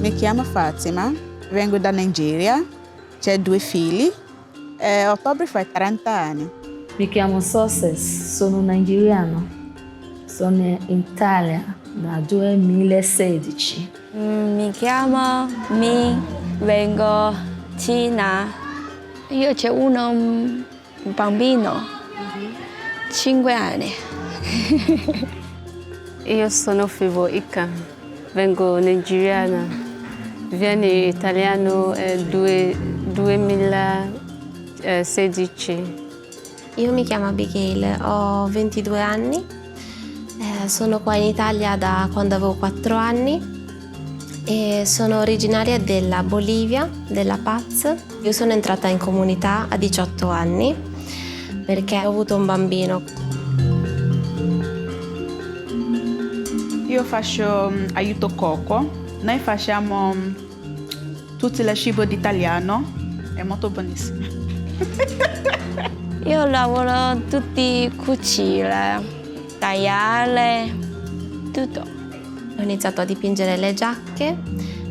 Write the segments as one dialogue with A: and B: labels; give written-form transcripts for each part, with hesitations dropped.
A: Mi chiamo Fatima, vengo da Nigeria, ho 2 figli e a ottobre fa 30 anni.
B: Mi chiamo Success, sono nigeriano, sono in Italia dal 2016.
C: Mi chiamo Mi, vengo da Cina. Io c'ho un bambino, 5 anni.
D: Io sono Fivo Ika, vengo nigeriana, viene italiano 2016.
E: Io mi chiamo Abigail, ho 22 anni, sono qua in Italia da quando avevo 4 anni e sono originaria della Bolivia, della Paz. Io sono entrata in comunità a 18 anni perché ho avuto un bambino.
A: Io faccio aiuto cuoco, noi facciamo tutto il cibo italiano, è molto buonissimo.
C: Io lavoro tutti cucire, tagliare, tutto.
E: Ho iniziato a dipingere le giacche,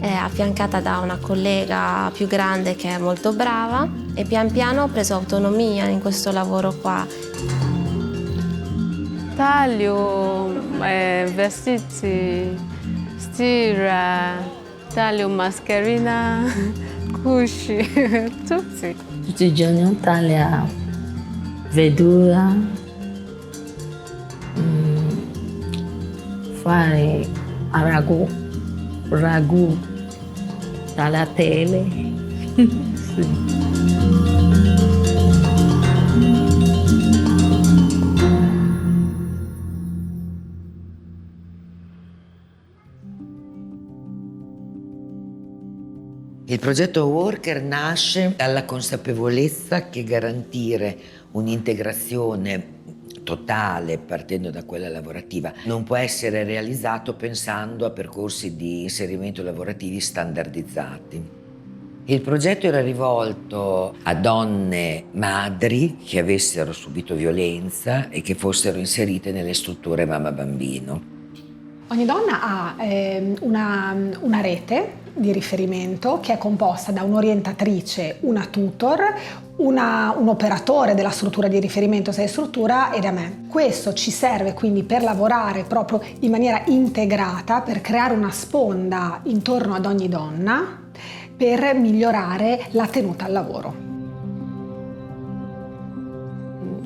E: affiancata da una collega più grande che è molto brava e pian piano ho preso autonomia in questo lavoro qua.
D: Taglio vestiti, stira, taglio mascherina, cusci, tutti.
B: Tutti i giorni taglio verdura, fare ragù, tagliatelle. Sì.
F: Il progetto Worker nasce dalla consapevolezza che garantire un'integrazione totale, partendo da quella lavorativa, non può essere realizzato pensando a percorsi di inserimento lavorativi standardizzati. Il progetto era rivolto a donne madri che avessero subito violenza e che fossero inserite nelle strutture mamma-bambino.
G: Ogni donna ha una rete di riferimento che è composta da un'orientatrice, una tutor, un operatore della struttura di riferimento, se è struttura, e da me. Questo ci serve quindi per lavorare proprio in maniera integrata, per creare una sponda intorno ad ogni donna, per migliorare la tenuta al lavoro.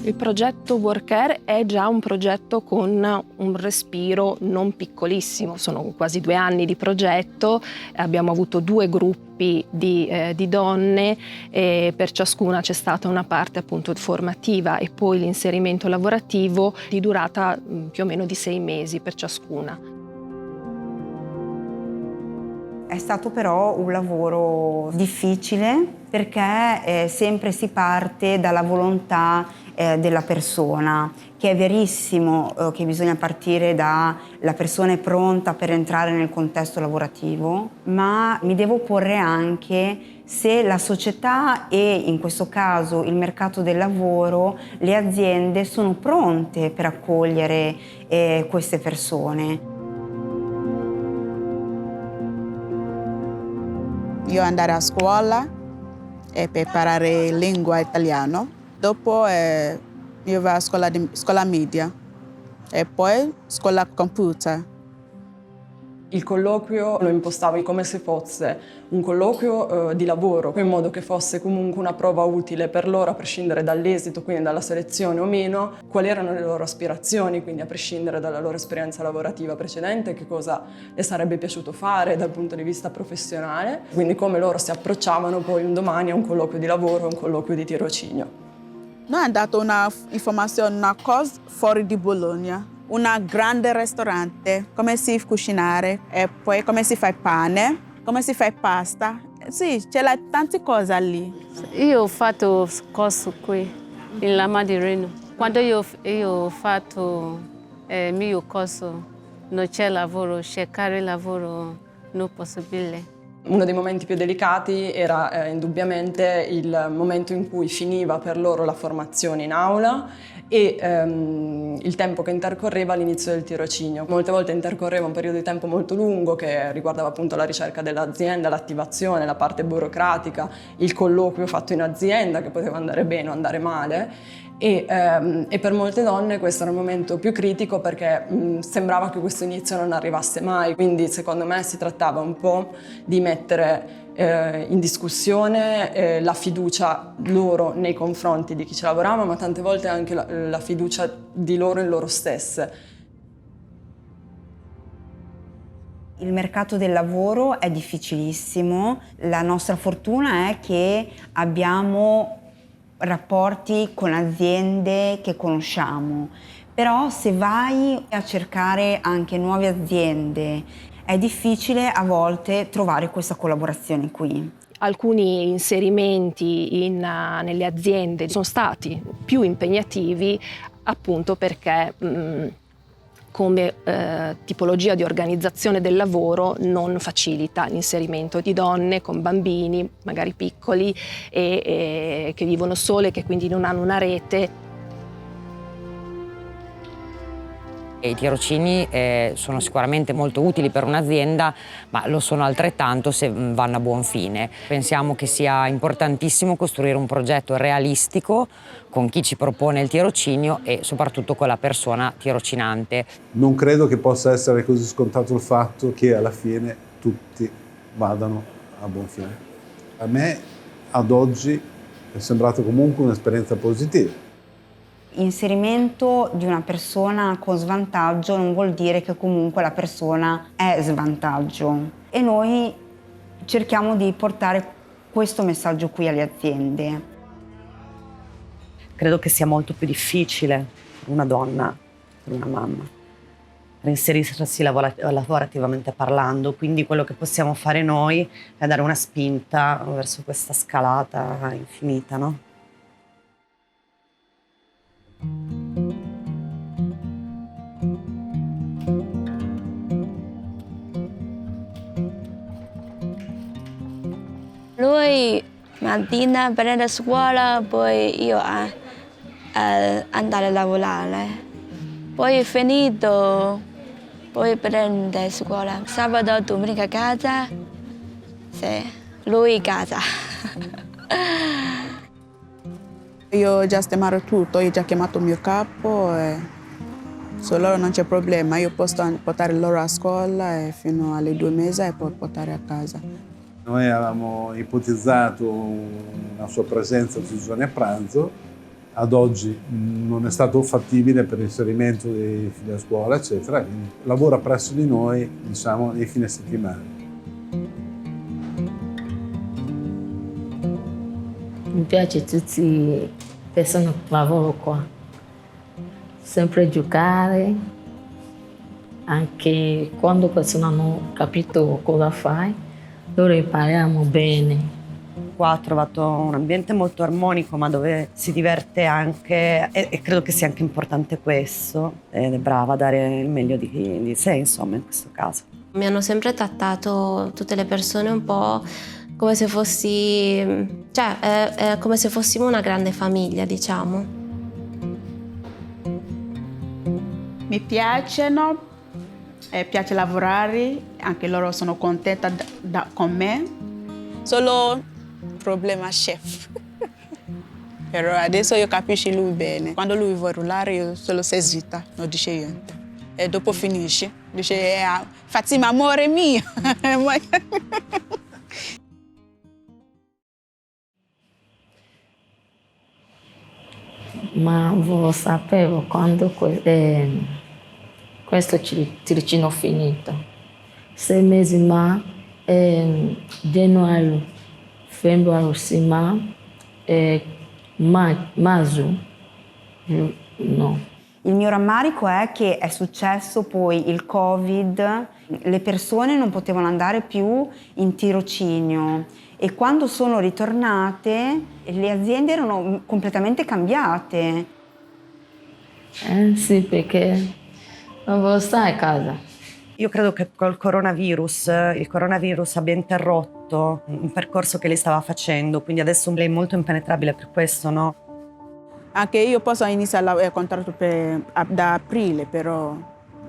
H: Il progetto Worker è già un progetto con un respiro non piccolissimo, sono quasi 2 anni di progetto, abbiamo avuto 2 gruppi di donne e per ciascuna c'è stata una parte appunto formativa e poi l'inserimento lavorativo di durata più o meno di 6 mesi per ciascuna.
I: È stato però un lavoro difficile perché sempre si parte dalla volontà della persona, che è verissimo che bisogna partire dalla persona è pronta per entrare nel contesto lavorativo, ma mi devo porre anche se la società e in questo caso il mercato del lavoro, le aziende sono pronte per accogliere queste persone.
A: Io andare a scuola e per imparare lingua italiana, dopo io vado a scuola media e poi scuola computer.
J: Il colloquio lo impostavo come se fosse un colloquio di lavoro, in modo che fosse comunque una prova utile per loro, a prescindere dall'esito, quindi dalla selezione o meno, quali erano le loro aspirazioni, quindi a prescindere dalla loro esperienza lavorativa precedente, che cosa le sarebbe piaciuto fare dal punto di vista professionale, quindi come loro si approcciavano poi un domani a un colloquio di lavoro, a un colloquio di tirocinio.
A: Noi hanno dato una informazione, una cosa fuori di Bologna. Un grande ristorante, come si cucinare e poi come si fa il pane, come si fa pasta. Sì, c'è tante cose lì.
D: Io ho fatto corso qui, in Lama di Reno. Quando io ho fatto il mio corso, non c'è lavoro, cercare lavoro non possibile.
J: Uno dei momenti più delicati era indubbiamente il momento in cui finiva per loro la formazione in aula e il tempo che intercorreva all'inizio del tirocinio. Molte volte intercorreva un periodo di tempo molto lungo che riguardava appunto la ricerca dell'azienda, l'attivazione, la parte burocratica, il colloquio fatto in azienda che poteva andare bene o andare male. E per molte donne questo era il momento più critico perché sembrava che questo inizio non arrivasse mai, quindi secondo me si trattava un po' di mettere in discussione la fiducia loro nei confronti di chi ci lavorava, ma tante volte anche la fiducia di loro in loro stesse.
I: Il mercato del lavoro è difficilissimo, la nostra fortuna è che abbiamo rapporti con aziende che conosciamo, però se vai a cercare anche nuove aziende è difficile a volte trovare questa collaborazione qui.
H: Alcuni inserimenti nelle aziende sono stati più impegnativi appunto perché come tipologia di organizzazione del lavoro non facilita l'inserimento di donne con bambini, magari piccoli, e che vivono sole, che quindi non hanno una rete.
K: I tirocini sono sicuramente molto utili per un'azienda, ma lo sono altrettanto se vanno a buon fine. Pensiamo che sia importantissimo costruire un progetto realistico con chi ci propone il tirocinio e soprattutto con la persona tirocinante.
L: Non credo che possa essere così scontato il fatto che alla fine tutti vadano a buon fine. A me ad oggi è sembrata comunque un'esperienza positiva.
I: Inserimento di una persona con svantaggio non vuol dire che comunque la persona è svantaggio e noi cerchiamo di portare questo messaggio qui alle aziende.
M: Credo che sia molto più difficile per una donna, per una mamma, reinserirsi lavorativamente parlando, quindi quello che possiamo fare noi è dare una spinta verso questa scalata infinita, no?
C: Lui mattina prende a scuola, poi io andare a lavorare. Poi finito, poi prende a scuola. Sabato, domenica a casa, sì, lui a casa.
A: Io ho già sistemato tutto, io ho già chiamato il mio capo e su loro non c'è problema, io posso portare loro a scuola e fino alle 2 mesi e poi portare a casa.
L: Noi avevamo ipotizzato una sua presenza tutti i giorni a pranzo, ad oggi non è stato fattibile per l'inserimento dei figli a scuola, eccetera, quindi lavora presso di noi, diciamo, nei fine settimana.
B: Mi piace tutte le persone che lavorano qua, sempre giocare, anche quando le persone hanno capito cosa fai, loro impariamo bene.
M: Qua ho trovato un ambiente molto armonico, ma dove si diverte anche, e credo che sia anche importante questo, ed è brava a dare il meglio di sé, insomma, in questo caso.
E: Mi hanno sempre trattato tutte le persone un po' come se come se fossimo una grande famiglia, diciamo.
A: Mi piacciono, piace lavorare, anche loro sono contenta con me. Solo problema chef. Però adesso io capisco lui bene. Quando lui vuole rullare io solo si esita, non dice niente. E dopo finisce, dice Fatima, amore mio.
B: Ma lo sapevo quando questo tirocinio finito. 6 mesi ma gennaio, febbraio sì ma marzo no.
I: Il mio rammarico è che è successo poi il Covid, le persone non potevano andare più in tirocinio e quando sono ritornate le aziende erano completamente cambiate.
B: Sì, perché non volevo stare a casa.
M: Io credo che il coronavirus abbia interrotto un percorso che lei stava facendo, quindi adesso lei è molto impenetrabile per questo, no?
A: Anche io posso iniziare il contratto da aprile, però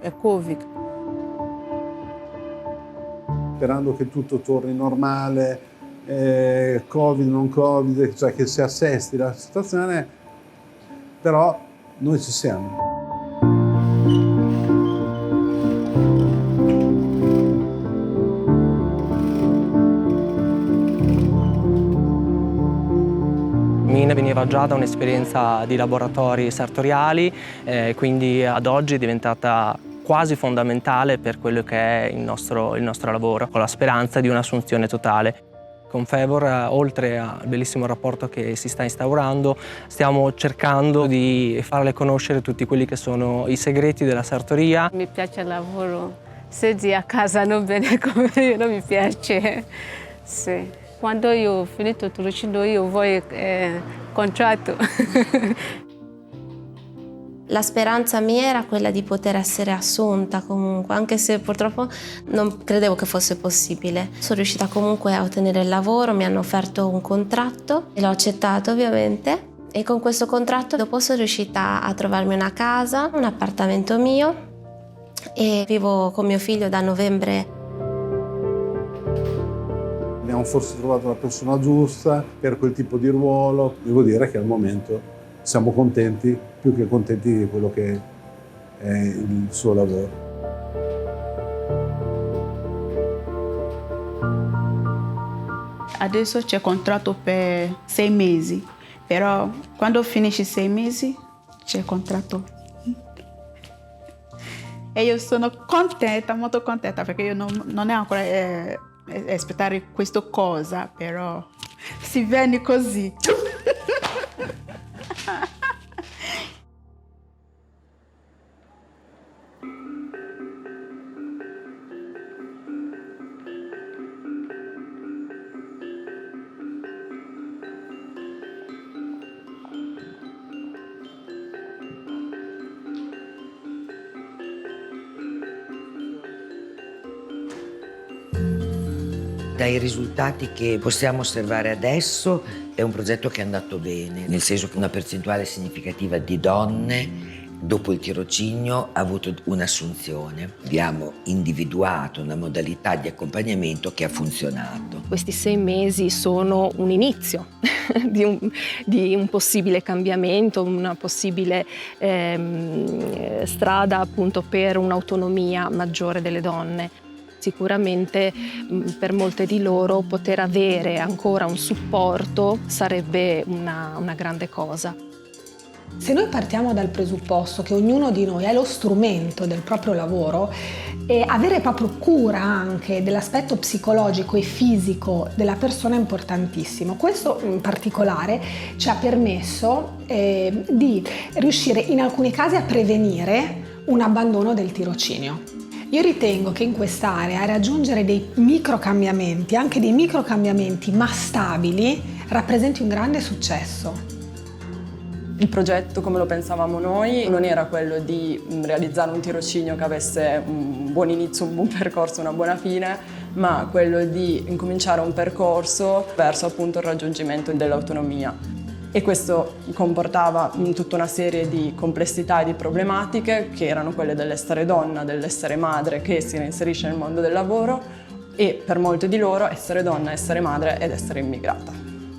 A: è Covid.
L: Sperando che tutto torni normale, Covid, non Covid, cioè che si assesti la situazione, però noi ci siamo.
N: Mine veniva già da un'esperienza di laboratori sartoriali, quindi ad oggi è diventata quasi fondamentale per quello che è il nostro lavoro, con la speranza di un'assunzione totale. Con Fevor, oltre al bellissimo rapporto che si sta instaurando, stiamo cercando di farle conoscere tutti quelli che sono i segreti della sartoria.
D: Mi piace il lavoro, se a casa non bene come io non mi piace. Sì. Quando io ho finito il tirocinio io voglio contratto.
E: La speranza mia era quella di poter essere assunta comunque, anche se purtroppo non credevo che fosse possibile. Sono riuscita comunque a ottenere il lavoro, mi hanno offerto un contratto e l'ho accettato ovviamente. E con questo contratto dopo sono riuscita a trovarmi una casa, un appartamento mio e vivo con mio figlio da novembre.
L: Abbiamo forse trovato la persona giusta per quel tipo di ruolo. Devo dire che al momento siamo contenti, più che contenti di quello che è il suo lavoro.
A: Adesso c'è contratto per 6 mesi, però quando finisci 6 mesi c'è contratto. E io sono contenta, molto contenta, perché io non è ancora aspettare questa cosa, però si viene così.
F: Dai risultati che possiamo osservare adesso è un progetto che è andato bene, nel senso che una percentuale significativa di donne dopo il tirocinio ha avuto un'assunzione. Abbiamo individuato una modalità di accompagnamento che ha funzionato.
H: Questi 6 mesi sono un inizio di un possibile cambiamento, una possibile strada appunto per un'autonomia maggiore delle donne. Sicuramente per molte di loro poter avere ancora un supporto sarebbe una grande cosa.
G: Se noi partiamo dal presupposto che ognuno di noi è lo strumento del proprio lavoro e avere proprio cura anche dell'aspetto psicologico e fisico della persona è importantissimo. Questo in particolare ci ha permesso di riuscire in alcuni casi a prevenire un abbandono del tirocinio. Io ritengo che in quest'area raggiungere dei microcambiamenti, anche dei microcambiamenti ma stabili, rappresenti un grande successo.
J: Il progetto, come lo pensavamo noi, non era quello di realizzare un tirocinio che avesse un buon inizio, un buon percorso, una buona fine, ma quello di incominciare un percorso verso appunto il raggiungimento dell'autonomia. E questo comportava tutta una serie di complessità e di problematiche che erano quelle dell'essere donna, dell'essere madre che si reinserisce nel mondo del lavoro e per molte di loro essere donna, essere madre ed essere immigrata.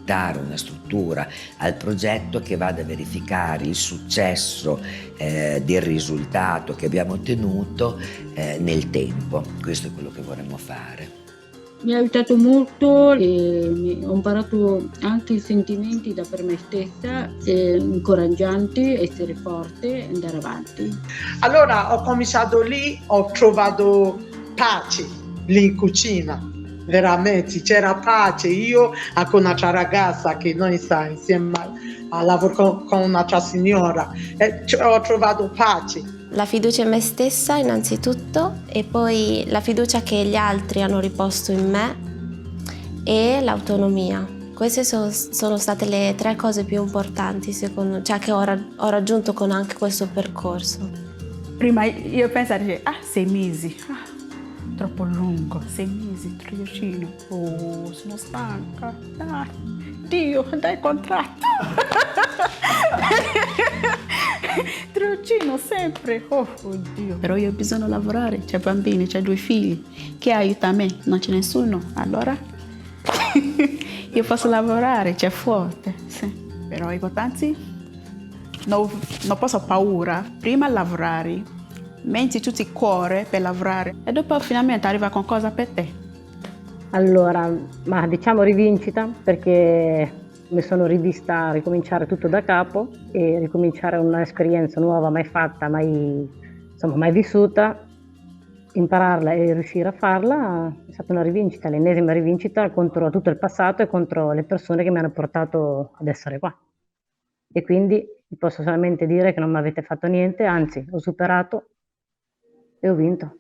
F: Dare una struttura al progetto che vada a verificare il successo del risultato che abbiamo ottenuto nel tempo. Questo è quello che vorremmo fare.
O: Mi ha aiutato molto e ho imparato anche i sentimenti da per me stessa, incoraggianti, essere forte e andare avanti.
P: Allora ho cominciato lì, ho trovato pace lì in cucina, veramente c'era pace. Io con un'altra ragazza che noi sta insieme a lavorare con un'altra signora ho trovato pace.
E: La fiducia in me stessa innanzitutto e poi la fiducia che gli altri hanno riposto in me e l'autonomia. Queste sono state le 3 cose più importanti secondo me, cioè che ho raggiunto con anche questo percorso.
A: Prima io pensavo, 6 mesi, troppo lungo, 6 mesi, tirocinio. Oh, sono stanca. Dai, Dio, dai contratto. Tirocinio sempre. Oh, oddio. Però io ho bisogno di lavorare, c'è bambini, c'è 2 figli. Chi aiuta me? Non c'è nessuno. Allora io posso lavorare, c'è forte. Sì. Però i importanti non posso paura. Prima lavorare, metti tutti il cuore per lavorare e dopo finalmente arriva con cosa per te.
Q: Allora, ma diciamo rivincita, perché mi sono rivista a ricominciare tutto da capo e ricominciare un'esperienza nuova, mai fatta, mai vissuta, impararla e riuscire a farla è stata una rivincita, l'ennesima rivincita contro tutto il passato e contro le persone che mi hanno portato ad essere qua. E quindi vi posso solamente dire che non mi avete fatto niente, anzi ho superato e ho vinto.